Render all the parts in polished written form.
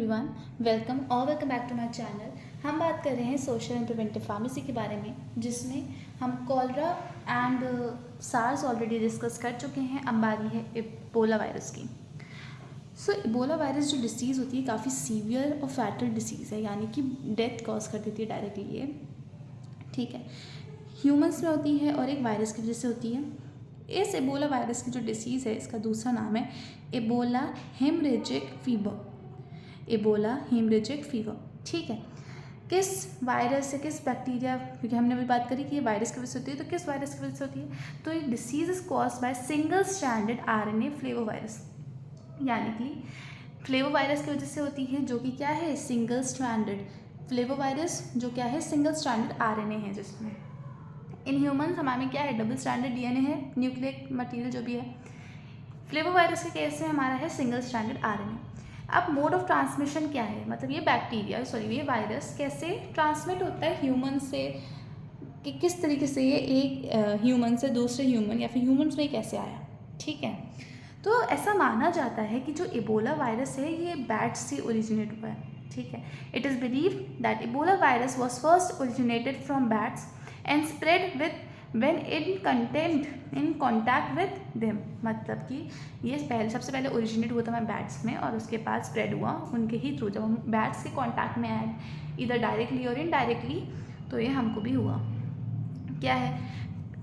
Everyone, welcome back to my channel. हम बात कर रहे हैं सोशल एंड प्रिवेंटिव फार्मेसी के बारे में, जिसमें हम cholera and SARS already discuss कर चुके हैं। अब बारी है इबोला वायरस की। इबोला वायरस जो डिसीज़ होती है काफ़ी सीवियर और फैटल डिसीज़ है, यानी कि डेथ कॉज कर देती है डायरेक्टली ये। ठीक है, ह्यूमंस में होती है और एक वायरस की वजह से होती है। इस एबोला वायरस की जो डिसीज़ है, इसका दूसरा नाम है Ebola haemorrhagic fever. Ebola haemorrhagic fever, ठीक है। किस वायरस से, किस बैक्टीरिया, क्योंकि हमने अभी बात करी कि ये वायरस की वजह से होती है, तो किस वायरस की वजह से होती है? तो ये disease is cause by single stranded RNA flavo virus, यानी कि फ्लेवो वायरस की वजह से होती है, जो कि क्या है, सिंगल स्ट्रैंडेड फ्लेवो वायरस, जो क्या है, सिंगल स्ट्रैंडेड आरएनए है। जिसमें इन ह्यूमंस हमारे में क्या है, डबल स्ट्रैंडेड डीएनए है, न्यूक्लिक मटेरियल जो भी है। फ्लेवो वायरस के केस में हमारा है सिंगल स्ट्रैंडेड आरएनए। अब मोड ऑफ ट्रांसमिशन क्या है, मतलब ये वायरस कैसे ट्रांसमिट होता है ह्यूमन से, कि किस तरीके से ये एक ह्यूमन से दूसरे ह्यूमन या फिर ह्यूमन्स में कैसे आया। ठीक है, तो ऐसा माना जाता है कि जो इबोला वायरस है ये बैट्स से ओरिजिनेट हुआ है। ठीक है, it is believe that Ebola virus was first originated from bats and spread with when in contact with them, मतलब कि ये सबसे पहले ओरिजिनेट हुआ था हमारे बैट्स में और उसके बाद स्प्रेड हुआ उनके ही थ्रू, जब हम बैट्स के कांटेक्ट में आए इधर डायरेक्टली और इनडायरेक्टली, तो ये हमको भी हुआ। क्या है,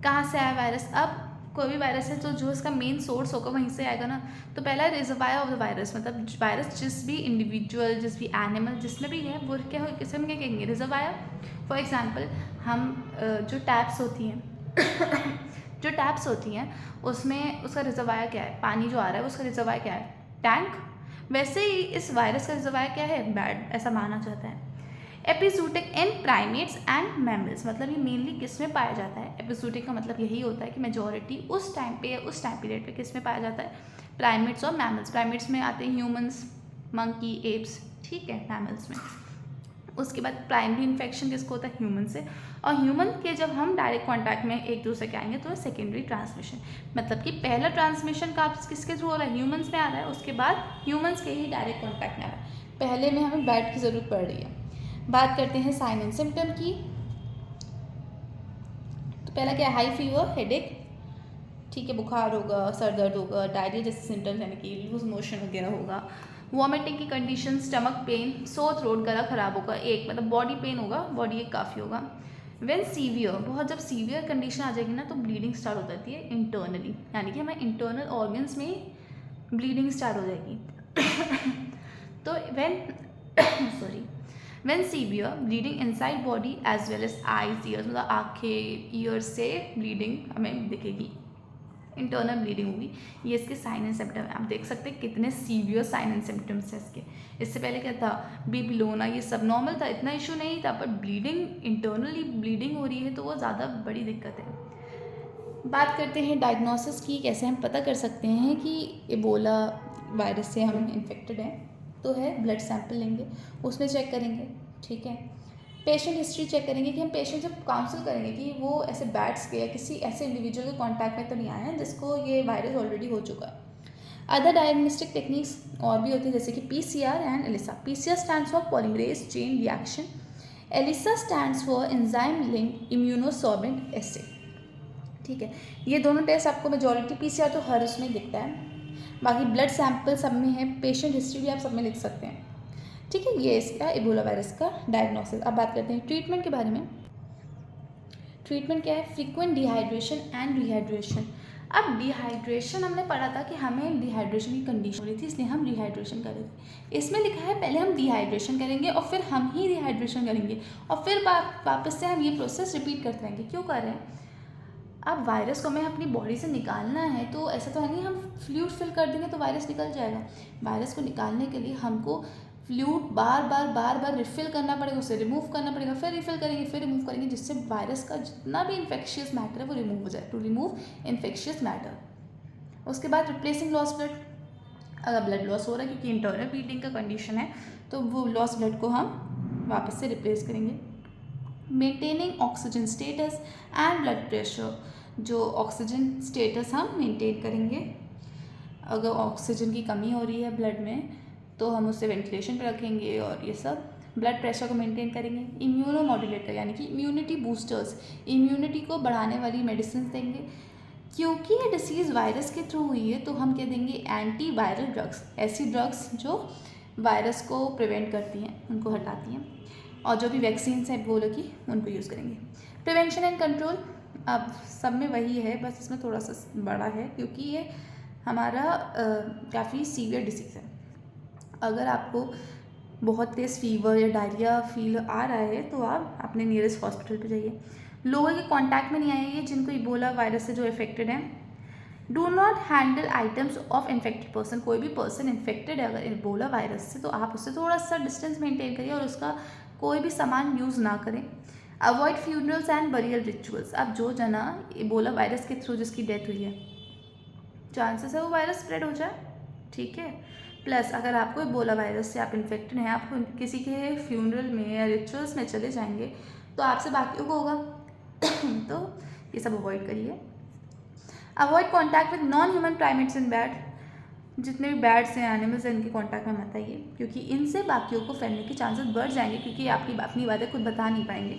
कहाँ से आया वायरस? अब कोई भी वायरस है तो जो इसका मेन सोर्स होगा वहीं से आएगा ना। तो पहला रिजर्वायर ऑफ द वायरस, मतलब वायरस जिस भी इंडिविजुअल, जिस भी एनिमल, जिसमें भी है वो क्या हो, किसे हम क्या कहेंगे, रिजर्वायर। फॉर एग्जांपल हम जो टैप्स होती हैं जो टैप्स होती हैं उसमें उसका रिजर्वायर क्या है, पानी जो आ रहा है उसका रिजर्वायर क्या है, टैंक। वैसे ही इस वायरस का रिजर्वायर क्या है, बैड, ऐसा माना जाता है। एपिजूटिक इन प्राइमेट्स एंड मैमल्स, मतलब ये मेनली किस में पाया जाता है? एपिजूटिक का मतलब यही होता है कि मेजॉरिटी उस टाइम पे, उस टाइम पीरियड पे किस में पाया जाता है, प्राइमेट्स और मैमल्स। प्राइमेट्स में आते हैं ह्यूमंस, मंकी, एप्स, ठीक है, मैमल्स में। उसके बाद प्राइमरी इन्फेक्शन किसको होता है, ह्यूमन से, और ह्यूमन के जब हम डायरेक्ट कांटेक्ट में एक दूसरे के आएंगे तो सेकेंडरी ट्रांसमिशन, मतलब कि पहला ट्रांसमिशन का किसके थ्रू हो रहा है, ह्यूमंस में आ रहा है, उसके बाद ह्यूमंस के ही डायरेक्ट कांटेक्ट में आ रहा है। पहले में हमें बैट की ज़रूरत पड़ रही है। बात करते हैं साइन एंड सिम्टम की। तो पहला क्या है, हाई फीवर, हेडेक, ठीक है, बुखार होगा, सर दर्द होगा, डायरिया जैसे सिम्टम्स, यानी कि लूज मोशन वगैरह होगा, वॉमिटिंग की condition, stomach pain, sore throat, गला खराब होगा, एक मतलब बॉडी पेन होगा, बॉडी एक काफ़ी होगा। वेन सीवियर, बहुत जब सीवियर कंडीशन आ जाएगी ना तो ब्लीडिंग स्टार्ट हो जाती है इंटरनली, यानी कि हमारे इंटरनल ऑर्गन्स में ब्लीडिंग स्टार्ट हो जाएगी तो when severe bleeding inside body as well as eyes, ears, मतलब आँखें, ईयर्स से ब्लीडिंग हमें दिखेगी, इंटरनल ब्लीडिंग होगी। ये इसके साइन एंड सिम्टम है। आप देख सकते हैं कितने सीवियर साइन एंड सिम्टम्स है इसके। इससे पहले क्या था, बीपी लो होना, ये सब नॉर्मल था, इतना इशू नहीं था, पर ब्लीडिंग, इंटरनली ब्लीडिंग हो रही है तो वो ज़्यादा बड़ी दिक्कत है। बात करते हैं डायग्नोसिस की, कैसे हम पता कर सकते हैं कि एबोला वायरस से हम इन्फेक्टेड हैं। तो है, ब्लड सैंपल लेंगे, उसमें चेक करेंगे, ठीक है। पेशेंट हिस्ट्री चेक करेंगे कि हम पेशेंट जब काउंसिल करेंगे कि वो ऐसे बैट्स के या किसी ऐसे इंडिविजुअल के कांटेक्ट में तो नहीं आए हैं जिसको ये वायरस ऑलरेडी हो चुका है। अदर डायग्नोस्टिक टेक्निक्स और भी होती है, जैसे कि PCR and ELISA. PCR stands for polymerase chain reaction, ELISA stands for enzyme link immunosorbent assay. ठीक है, ये दोनों टेस्ट आपको मेजॉरिटी, पीसीआर तो हर उसमें दिखता है, बाकी ब्लड सैंपल सब में है, पेशेंट हिस्ट्री भी आप सब में लिख सकते हैं। ठीक है, ये इसका इबोला वायरस का डायग्नोसिस। अब बात करते हैं ट्रीटमेंट के बारे में। ट्रीटमेंट क्या है, फ्रीक्वेंट डिहाइड्रेशन एंड रिहाइड्रेशन। अब डिहाइड्रेशन हमने पढ़ा था कि हमें डिहाइड्रेशन की कंडीशन हो रही थी, इसलिए हम रिहाइड्रेशन कर रहे थे। इसमें लिखा है पहले हम डिहाइड्रेशन करेंगे और फिर हम ही रिहाइड्रेशन करेंगे और फिर वापस से हम ये प्रोसेस रिपीट करते रहेंगे। क्यों कर रहे हैं? अब वायरस को हमें अपनी बॉडी से निकालना है, तो ऐसा तो है नहीं हम फ्लूइड फिल कर देंगे तो वायरस निकल जाएगा। वायरस को निकालने के लिए हमको फ्लूइड बार बार रिफ़िल करना पड़ेगा, उसे रिमूव करना पड़ेगा, फिर रिफ़िल करेंगे, फिर रिमूव करेंगे, जिससे वायरस का जितना भी इन्फेक्शियस मैटर है वो रिमूव हो जाए, टू रिमूव इन्फेक्शियस मैटर। उसके बाद रिप्लेसिंग लॉस ब्लड। अगर ब्लड लॉस हो रहा है क्योंकि इंटरनल ब्लीडिंग का कंडीशन है, तो वो लॉस ब्लड को हम वापस से रिप्लेस करेंगे। Maintaining oxygen status and blood pressure, जो ऑक्सीजन स्टेटस हम मेंटेन करेंगे। अगर ऑक्सीजन की कमी हो रही है ब्लड में तो हम उससे वेंटिलेशन पे रखेंगे और ये सब। ब्लड प्रेशर को मेंटेन करेंगे। इम्यूनो मॉड्यूलेटर यानी कि इम्यूनिटी बूस्टर्स, इम्यूनिटी को बढ़ाने वाली मेडिसिन देंगे। क्योंकि ये डिसीज़ वायरस के थ्रू हुई है तो हम क्या देंगे, एंटी वायरल ड्रग्स, ऐसी ड्रग्स जो वायरस को प्रिवेंट करती हैं, उनको हटाती हैं। और जो भी वैक्सीन्स हैं बोलो की, उनको यूज़ करेंगे। प्रिवेंशन एंड कंट्रोल, अब सब में वही है, बस इसमें थोड़ा सा बड़ा है क्योंकि ये हमारा काफ़ी सीवियर डिसीज़ है। अगर आपको बहुत तेज़ फीवर या डायरिया फील आ रहा है तो आप अपने नियरेस्ट हॉस्पिटल पे जाइए। लोगों के कांटेक्ट में नहीं आइए जिनको इबोला वायरस से जो इफेक्टेड हैं। Do not handle items of infected person, कोई भी पर्सन इन्फेक्टेड है अगर इबोला वायरस से तो आप उससे थोड़ा सा डिस्टेंस मेंटेन करिए और उसका कोई भी सामान यूज़ ना करें। Avoid funerals and burial rituals, अब जो जना इबोला वायरस के थ्रू जिसकी डेथ हुई है, चांसेस है वो वायरस स्प्रेड हो जाए, ठीक है। प्लस अगर आपको इबोला वायरस से आप इन्फेक्टेड हैं, आप किसी के फ्यूनरल में या रिचुअल्स में चले जाएंगे तो आपसे बाकियों को होगा तो ये सब अवॉइड करिए। Avoid contact with non human primates and bat, जितने भी बैट्स हैं एनिमल्स हैं इनके कॉन्टैक्ट में मत आइए क्योंकि इनसे बाकियों को फैलने के चांसेस बढ़ जाएंगे क्योंकि आपकी अपनी बातें खुद बता नहीं पाएंगे।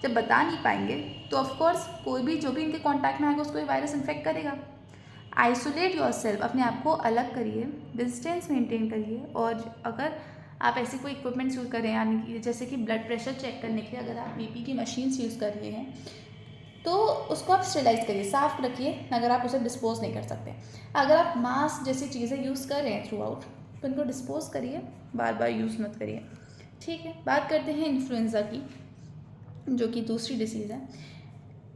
जब बता नहीं पाएंगे तो ऑफकोर्स कोई भी जो भी इनके कॉन्टैक्ट में आएगा उसको ये वायरस इन्फेक्ट करेगा। आइसोलेट योरसेल्फ, अपने आप को अलग करिए, डिस्टेंस मेंटेन करिए। और अगर आप ऐसे कोई इक्विपमेंट्स यूज़ करें यानी कि जैसे कि ब्लड प्रेशर चेक करने के लिए अगर आप बीपी की मशीन्स यूज़ कर रहे हैं तो उसको आप स्टेलाइज करिए, साफ रखिए, अगर आप उसे डिस्पोज नहीं कर सकते। अगर आप मास्क जैसी चीज़ें यूज़ कर रहे हैं थ्रू आउट तो उनको डिस्पोज करिए, बार बार यूज़ मत करिए, ठीक है। बात करते हैं इन्फ्लुएंज़ा की, जो कि दूसरी डिसीज़ है।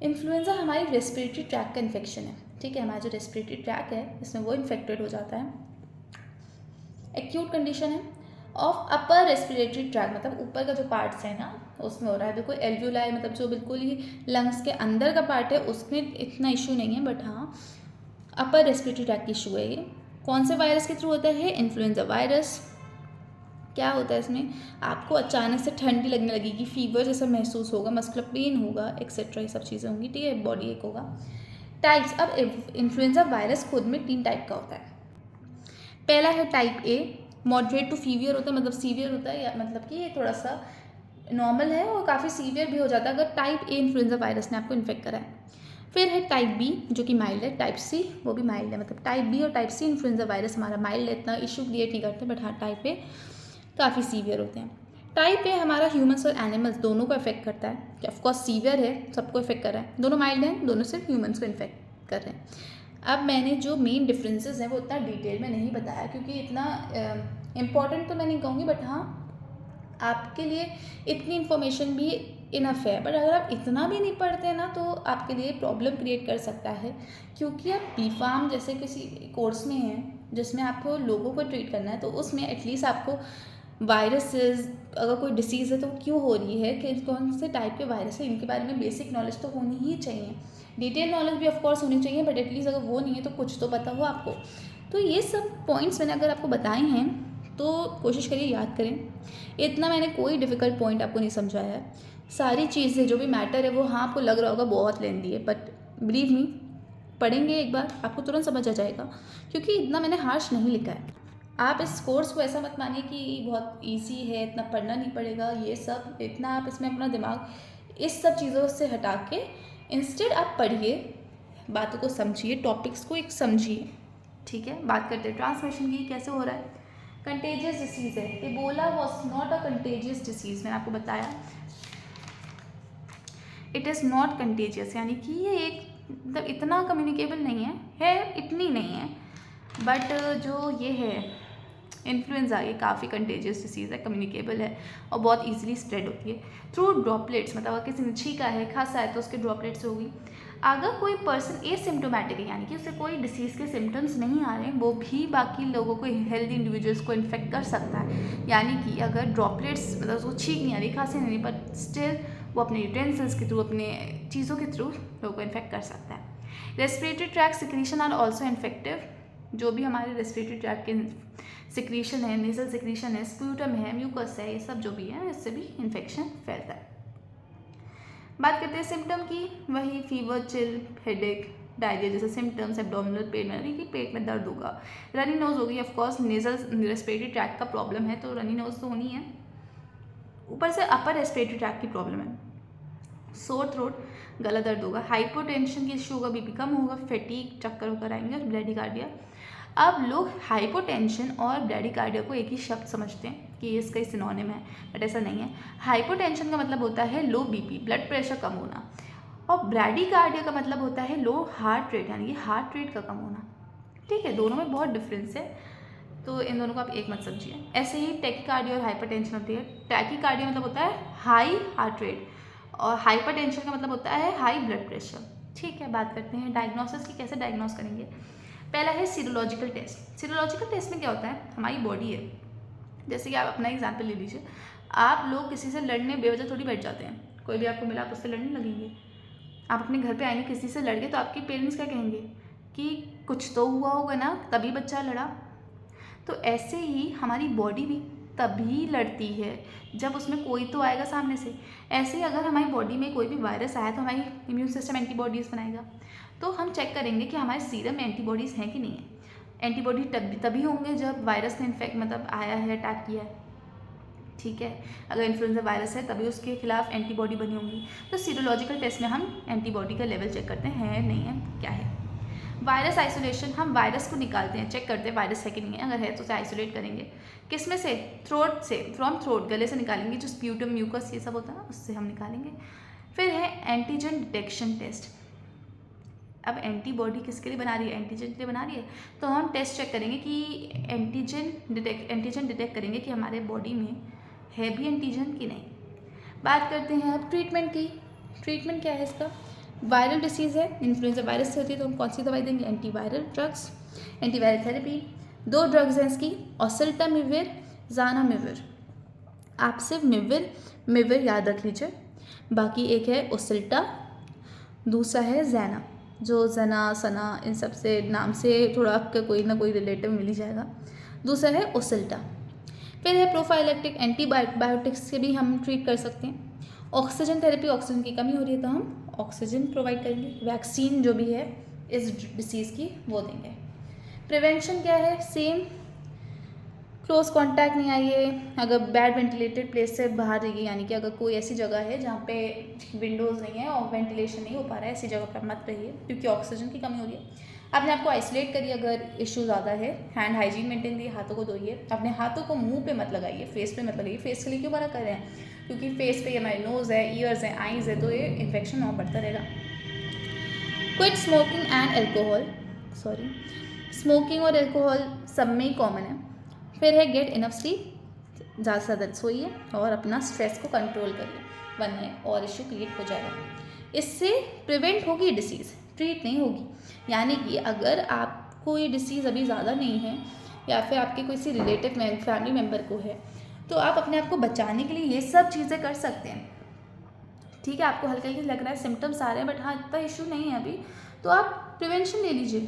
इन्फ्लुएंज़ा हमारी रेस्पिरेटरी ट्रैक का इन्फेक्शन है, ठीक है। हमारा जो रेस्पिरेटरी ट्रैक है इसमें वो इन्फेक्टेड हो जाता है। एक्यूट कंडीशन है ऑफ अपर रेस्पिरेटरी ट्रैक, मतलब ऊपर का जो पार्ट्स है ना उसमें हो रहा है। बिल्कुल एल्व्यूलाई मतलब जो बिल्कुल ही लंग्स के अंदर का पार्ट है उसमें इतना इशू नहीं है, बट हाँ अपर रेस्पिरेटरी ट्रैक की इशू है ये। कौन से वायरस के थ्रू होता है? Influenza virus. क्या होता है इसमें, आपको अचानक से ठंडी लगने लगेगी, फीवर जैसा महसूस होगा, मस्कुलर पेन होगा, एक्सेट्रा, ये सब चीज़ें होंगी, ठीक है। बॉडी एक होगा। टाइप्स, अब इन्फ्लुएंजा वायरस खुद में 3 टाइप का होता है। पहला है टाइप ए, मॉडरेट टू फीवियर होता है, मतलब सीवियर होता है, या मतलब कि ये थोड़ा सा नॉर्मल है और काफ़ी सीवियर भी हो जाता है अगर टाइप ए इन्फ्लुएंजा वायरस ने आपको इन्फेक्ट करा है। फिर है टाइप बी जो कि माइल्ड है, टाइप सी वो भी माइल्ड है। मतलब टाइप बी और टाइप सी इन्फ्लुएंजा वायरस हमारा माइल्ड है, इतना इशू क्रिएट नहीं करते, बट हाँ टाइप ए काफ़ी सीवियर होते हैं। टाइप ए हमारा ह्यूमन्स और एनिमल्स दोनों को इफेक्ट करता है, ऑफकोर्स सीवियर है, सबको इफेक्ट कर रहा है। दोनों माइल्ड हैं, दोनों सिर्फ ह्यूमन्स को इन्फेक्ट कर रहे हैं। अब मैंने जो मेन डिफरेंसेस हैं वो उतना डिटेल में नहीं बताया क्योंकि इतना इम्पॉर्टेंट तो मैं नहीं कहूँगी, बट हाँ आपके लिए इतनी इन्फॉर्मेशन भी इनफ है। बट अगर आप इतना भी नहीं पढ़ते हैं ना तो आपके लिए प्रॉब्लम क्रिएट कर सकता है क्योंकि आप बी फार्म जैसे किसी कोर्स में हैं जिसमें आपको लोगों को ट्रीट करना है तो उसमें एटलीस्ट आपको वायरसेस, अगर कोई डिसीज़ है तो क्यों हो रही है, कि कौन से टाइप के वायरस है, इनके बारे में बेसिक नॉलेज तो होनी ही चाहिए। डिटेल नॉलेज भी ऑफकोर्स होनी चाहिए, बट एटलीस्ट अगर वो नहीं है तो कुछ तो पता हो आपको। तो ये सब पॉइंट्स मैंने अगर आपको बताए हैं तो कोशिश करिए याद करें। इतना मैंने कोई डिफ़िकल्ट पॉइंट आपको नहीं समझाया है। सारी चीज़ें जो भी मैटर है वो हाँ आपको लग रहा होगा बहुत लेंदी है, बट बिलीव मी, पढ़ेंगे एक बार आपको तुरंत समझ आ जाएगा क्योंकि इतना मैंने हार्श नहीं लिखा है। आप इस कोर्स को ऐसा मत मानिए कि बहुत इजी है, इतना पढ़ना नहीं पड़ेगा, ये सब इतना आप इसमें अपना दिमाग इस सब चीज़ों से हटा के इंस्टेड आप पढ़िए, बातों को समझिए, टॉपिक्स को एक समझिए, ठीक है। बात करते हैं ट्रांसमिशन की, कैसे हो रहा है। कंटेजियस डिसीज़ है, Ebola was not a contagious disease, मैंने आपको बताया इट इज़ नॉट कंटेजियस, यानी कि ये एक मतलब इतना कम्युनिकेबल नहीं है इतनी नहीं है, बट जो ये है इन्फ्लुएंजा ये काफ़ी कंटेजियस डिसीज़ है, कम्युनिकेबल है और बहुत इजीली स्प्रेड होती है थ्रू ड्रॉपलेट्स। मतलब अगर किसी ने छींका है, खांसा है तो उसके ड्रॉपलेट्स होगी। अगर कोई पर्सन एसिम्टोमेटिक है यानी कि उसे कोई डिसीज़ के सिम्टम्स नहीं आ रहे हैं, वो भी बाकी लोगों को, हेल्दी इंडिविजुअल्स को इन्फेक्ट कर सकता है। यानी कि अगर ड्रॉपलेट्स मतलब उसको छींक नहीं आ रही, खांसी नहीं, बट स्टिल वो अपने यूटेंसिल्स के थ्रू, अपने चीज़ों के थ्रू लोगों को इन्फेक्ट कर सकता है। Respiratory tract secretion are also infective, जो भी हमारे रेस्पिरेटरी ट्रैक के सिक्रीशन है, नेजल सिक्रीशन है, स्प्यूटम है, म्यूकस है, ये सब जो भी है इससे भी इन्फेक्शन फैलता है। बात करते हैं सिम्टम की, वही फीवर, चिल, हेडेक, डायरिया जैसे सिम्टम्स, एब्डोमिनल पेन यानी कि पेट में दर्द होगा, रनी नोज होगी, ऑफकोर्स नेजल रेस्पिरेटरी ट्रैक का प्रॉब्लम है तो रनी नोज तो होनी है, ऊपर से अपर रेस्पिरेटरी ट्रैक की प्रॉब्लम है, सोर थ्रोट, गला दर्द होगा, हाइपोटेंशन की इशू होगा, बीपी कम होगा, फैटीग, चक्कर वक्कर आएंगे और ब्रेडिकार्डिया। अब लोग हाइपोटेंशन और ब्रेडिकार्डिया को एक ही शब्द समझते हैं कि इसका सिनोनिम है, बट ऐसा नहीं है। हाइपोटेंशन का मतलब होता है लो बीपी, ब्लड प्रेशर कम होना, और ब्रेडिकार्डिया का मतलब होता है लो हार्ट रेट यानी कि हार्ट रेट का कम होना। ठीक है, दोनों में बहुत डिफरेंस है, तो इन दोनों को आप एक मत समझिए। ऐसे ही टैकीकार्डिया और हाइपरटेंशन होती है। टैकीकार्डिया मतलब होता है हाई हार्ट रेट और हाइपरटेंशन का मतलब होता है हाई ब्लड प्रेशर। ठीक है, बात करते हैं डायग्नोसिस की, कैसे डायग्नोस करेंगे। पहला है सीरोलॉजिकल टेस्ट। सीरोलॉजिकल टेस्ट में क्या होता है, हमारी बॉडी है, जैसे कि आप अपना एग्जाम्पल ले लीजिए, आप लोग किसी से लड़ने बेवजह थोड़ी बैठ जाते हैं, कोई भी आपको मिला आप उससे लड़ने लगेंगे। आप अपने घर पे आएंगे किसी से लड़ गए तो आपके पेरेंट्स क्या कहेंगे कि कुछ तो हुआ होगा ना तभी बच्चा लड़ा। तो ऐसे ही हमारी बॉडी भी तभी लड़ती है जब उसमें कोई तो आएगा सामने से। ऐसे ही अगर हमारी बॉडी में कोई भी वायरस आया तो हमारी इम्यून सिस्टम एंटीबॉडीज़ बनाएगा, तो हम चेक करेंगे कि हमारे सीरम में एंटीबॉडीज़ हैं कि नहीं है। एंटीबॉडी तभी होंगे जब वायरस ने इन्फेक्ट मतलब आया है, अटैक किया है। ठीक है, अगर इन्फ्लुएंजा वायरस है तभी उसके खिलाफ एंटीबॉडी बनी होंगी। तो सीरोलॉजिकल टेस्ट में हम एंटीबॉडी का लेवल चेक करते हैं नहीं है, क्या है। वायरस आइसोलेशन, हम वायरस को निकालते हैं, चेक करते हैं वायरस है कि नहीं है, अगर है तो उसे आइसोलेट करेंगे। किस में से, थ्रोट से, फ्रॉम थ्रोट, गले से निकालेंगे, जो स्प्यूटम म्यूकस ये सब होता है ना उससे हम निकालेंगे। फिर है एंटीजन डिटेक्शन टेस्ट। अब एंटीबॉडी किसके लिए बना रही है, एंटीजन के लिए बना रही है, तो हम टेस्ट चेक करेंगे कि एंटीजन डिटेक्ट करेंगे कि हमारे बॉडी में है भी एंटीजन कि नहीं। बात करते हैं अब ट्रीटमेंट की। ट्रीटमेंट क्या है इसका, वायरल डिसीज़ है, इन्फ्लुएंजा वायरस से होती है तो हम कौन सी दवाई देंगे, antiviral drugs, antiviral therapy. 2 drugs हैं इसकी, ओसेल्टामिविर, ज़ानामिविर। आप सिर्फ मिविर याद रख लीजिए, बाकी एक है ओसेल्टा, दूसरा है ज़ैना, जो जना सना इन सब से नाम से थोड़ा आपका कोई ना कोई रिलेटिव मिल ही जाएगा। दूसरा है ओसेल्टा। फिर है प्रोफाइलेक्टिक, एंटीबायोटिक्स से भी हम ट्रीट कर सकते हैं। ऑक्सीजन थेरेपी, ऑक्सीजन की कमी हो रही है तो हम ऑक्सीजन प्रोवाइड करेंगे। वैक्सीन जो भी है इस डिसीज़ की वो देंगे। प्रिवेंशन क्या है, सेम, क्लोज कांटेक्ट नहीं आइए, अगर बैड वेंटिलेटेड प्लेस से बाहर रहिए, यानी कि अगर कोई ऐसी जगह है जहाँ पे विंडोज़ नहीं है और वेंटिलेशन नहीं हो पा रहा है, ऐसी जगह पर मत रहिए क्योंकि ऑक्सीजन की कमी हो रही है। अपने आप को आइसोलेट करिए अगर इशू ज़्यादा है। हैंड हाइजीन मेंटेन करिए, हाथों को धोइए, अपने हाथों को मुंह पे मत लगाइए, फेस पे मत लगाइए। फेस के लिए क्यों मना कर रहे हैं, क्योंकि फेस पे हमारे नोज़ है, ईयर्स हैं, आईज़ है, तो ये इन्फेक्शन और बढ़ता रहेगा। Quit smoking and alcohol, smoking और एल्कोहल सब में ही कॉमन है। फिर है गेट इनफ स्लीप, ज़्यादा से ज़्यादा सोइए और अपना स्ट्रेस को कंट्रोल करिए, वरना और इशू क्रिएट हो जाएगा। इससे प्रिवेंट होगी डिसीज़, ट्रीट नहीं होगी। यानी कि अगर आपको ये डिसीज़ अभी ज़्यादा नहीं है या फिर आपके कोई रिलेटिव में फैमिली मेम्बर को है तो आप अपने आप को बचाने के लिए ये सब चीज़ें कर सकते हैं। ठीक है, आपको हल्का हल्का लग रहा है, सिम्टम्स आ रहे हैं, बट हाँ इतना इशू नहीं है अभी, तो आप प्रिवेंशन ले लीजिए।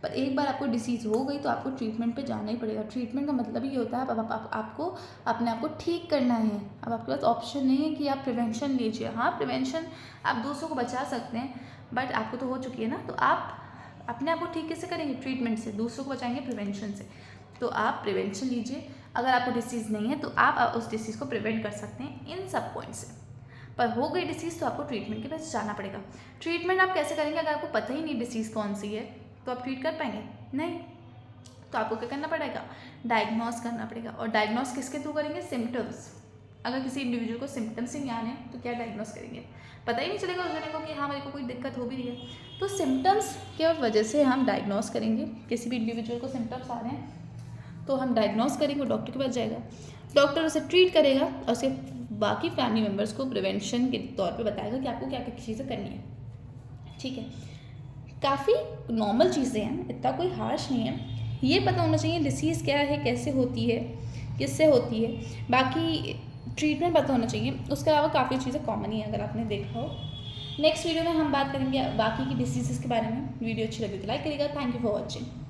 पर एक बार आपको डिसीज़ हो गई तो आपको ट्रीटमेंट पे जाना ही पड़ेगा। ट्रीटमेंट का मतलब ये होता है आपको अपने आप को ठीक करना है। अब आपके पास ऑप्शन नहीं है कि आप प्रिवेंशन लीजिए। हाँ, प्रिवेंशन आप दूसरों को बचा सकते हैं, बट आपको तो हो चुकी है ना, तो आप अपने आप को ठीक कैसे करेंगे, ट्रीटमेंट से। दूसरों को बचाएंगे प्रिवेंशन से, तो आप प्रिवेंशन लीजिए। अगर आपको डिसीज़ नहीं है तो आप उस डिसीज़ को प्रिवेंट कर सकते हैं इन सब पॉइंट से। पर हो गई डिसीज़ तो आपको ट्रीटमेंट के पास जाना पड़ेगा। ट्रीटमेंट आप कैसे करेंगे, अगर आपको पता ही नहीं डिसीज़ कौन सी है तो आप ट्रीट कर पाएंगे नहीं, तो आपको क्या करना पड़ेगा, डायग्नोस करना पड़ेगा। और डायग्नोस किसके थ्रू करेंगे, सिम्टम्स। अगर किसी इंडिविजुअल को सिम्टम्स ही नहीं आने तो क्या डायग्नोस करेंगे, पता ही नहीं चलेगा उस जने को कि हाँ मेरे को कोई दिक्कत हो भी रही है। तो सिम्टम्स के वजह से हम डायग्नोस करेंगे। किसी भी इंडिविजुअल को सिम्टम्स आ रहे हैं तो हम डायग्नोस करेंगे, डॉक्टर के पास जाएगा, डॉक्टर उसे ट्रीट करेगा और उसके बाकी फैमिली मेम्बर्स को प्रिवेंशन के तौर पे बताएगा कि आपको क्या क्या चीज़ें करनी है। ठीक है, काफ़ी नॉर्मल चीज़ें हैं, इतना कोई हार्श नहीं है। ये पता होना चाहिए डिसीज़ क्या है, कैसे होती है, किससे होती है, बाकी ट्रीटमेंट पता होना चाहिए। उसके अलावा काफ़ी चीज़ें कॉमन ही हैं अगर आपने देखा हो। नेक्स्ट वीडियो में हम बात करेंगे बाकी की डिसीज़ के बारे में। वीडियो अच्छी लगी तो लाइक करिएगा। Thank you for watching.